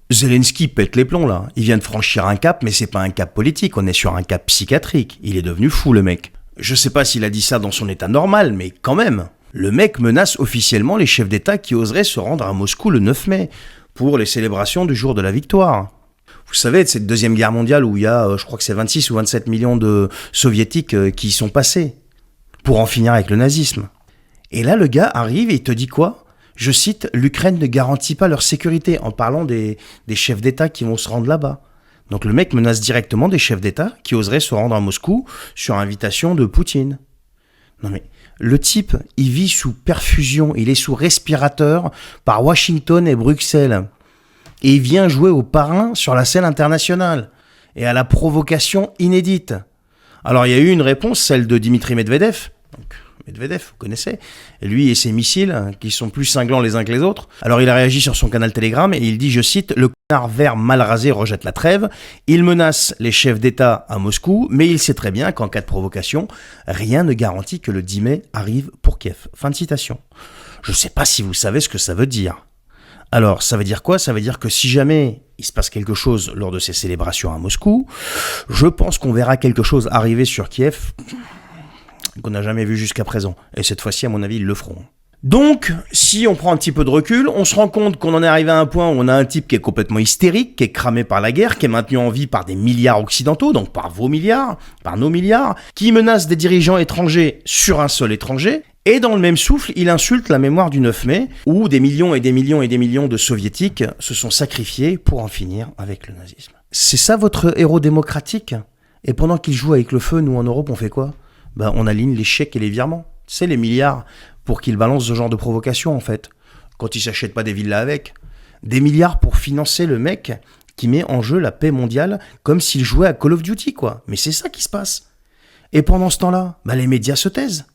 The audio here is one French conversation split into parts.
Zelensky pète les plombs là. Il vient de franchir un cap, mais c'est pas un cap politique, on est sur un cap psychiatrique. Il est devenu fou le mec. Je sais pas s'il a dit ça dans son état normal, mais quand même. Le mec menace officiellement les chefs d'État qui oseraient se rendre à Moscou le 9 mai pour les célébrations du jour de la victoire. Vous savez, de cette deuxième guerre mondiale où il y a, je crois que c'est 26 ou 27 millions de soviétiques qui y sont passés pour en finir avec le nazisme. Et là, le gars arrive et il te dit quoi ? Je cite, l'Ukraine ne garantit pas leur sécurité en parlant des chefs d'État qui vont se rendre là-bas. Donc le mec menace directement des chefs d'État qui oseraient se rendre à Moscou sur invitation de Poutine. Non mais, le type, il vit sous perfusion, il est sous respirateur par Washington et Bruxelles. Et il vient jouer au parrain sur la scène internationale et à la provocation inédite. Alors il y a eu une réponse, celle de Dimitri Medvedev. Donc, Medvedev, vous connaissez, lui et ses missiles qui sont plus cinglants les uns que les autres. Alors il a réagi sur son canal Telegram et il dit, je cite, le connard vert mal rasé rejette la trêve, il menace les chefs d'État à Moscou, mais il sait très bien qu'en cas de provocation, rien ne garantit que le 10 mai arrive pour Kiev. Fin de citation. Je ne sais pas si vous savez ce que ça veut dire. Alors, ça veut dire quoi ? Ça veut dire que si jamais il se passe quelque chose lors de ces célébrations à Moscou, je pense qu'on verra quelque chose arriver sur Kiev qu'on n'a jamais vu jusqu'à présent. Et cette fois-ci, à mon avis, ils le feront. Donc, si on prend un petit peu de recul, on se rend compte qu'on en est arrivé à un point où on a un type qui est complètement hystérique, qui est cramé par la guerre, qui est maintenu en vie par des milliards occidentaux, donc par vos milliards, par nos milliards, qui menace des dirigeants étrangers sur un sol étranger, et dans le même souffle, il insulte la mémoire du 9 mai, où des millions et des millions et des millions de soviétiques se sont sacrifiés pour en finir avec le nazisme. C'est ça votre héros démocratique ? Et pendant qu'il joue avec le feu, nous en Europe, on fait quoi ? Ben, on aligne les chèques et les virements. C'est les milliards pour qu'ils balancent ce genre de provocation, en fait. Quand ils s'achètent pas des villas avec. Des milliards pour financer le mec qui met en jeu la paix mondiale comme s'il jouait à Call of Duty, quoi. Mais c'est ça qui se passe. Et pendant ce temps-là, ben, les médias se taisent.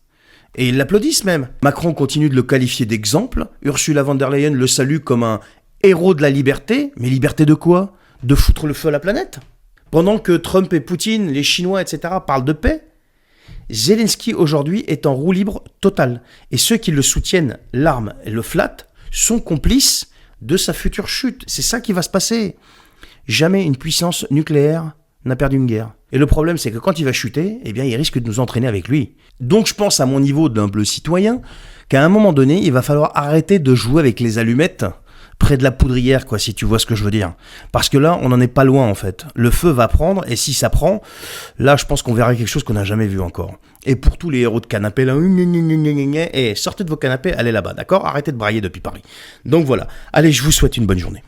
Et ils l'applaudissent même. Macron continue de le qualifier d'exemple. Ursula von der Leyen le salue comme un héros de la liberté. Mais liberté de quoi ? De foutre le feu à la planète ? Pendant que Trump et Poutine, les Chinois, etc. parlent de paix, Zelensky aujourd'hui est en roue libre totale. Et ceux qui le soutiennent, l'arme et le flattent, sont complices de sa future chute. C'est ça qui va se passer. Jamais une puissance nucléaire n'a perdu une guerre. Et le problème, c'est que quand il va chuter, eh bien, il risque de nous entraîner avec lui. Donc, je pense à mon niveau d'humble citoyen qu'à un moment donné, il va falloir arrêter de jouer avec les allumettes près de la poudrière, quoi, si tu vois ce que je veux dire. Parce que là, on n'en est pas loin, en fait. Le feu va prendre, et si ça prend, là, je pense qu'on verra quelque chose qu'on n'a jamais vu encore. Et pour tous les héros de canapé, là, sortez de vos canapés, allez là-bas, d'accord ? Arrêtez de brailler depuis Paris. Donc voilà. Allez, je vous souhaite une bonne journée.